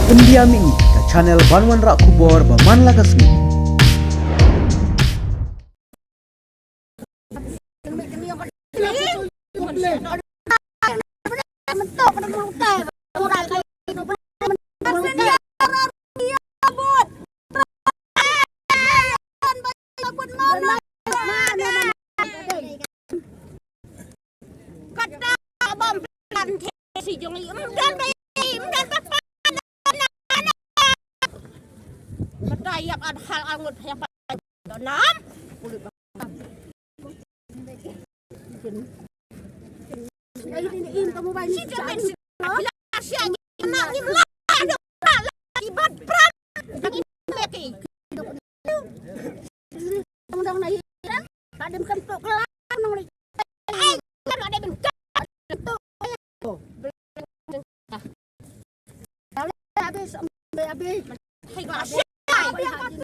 Pendiam ini ke channel Banwan Rak Kubor Baman Lagasmi. Yang ada hal angut yang enam kulit ini kamu banyak sih jangan bila asyik nak ni lah lagi berperan lagi lagi undang naik kan ada bukan untuk kelam nong kan ada bentuk habis hai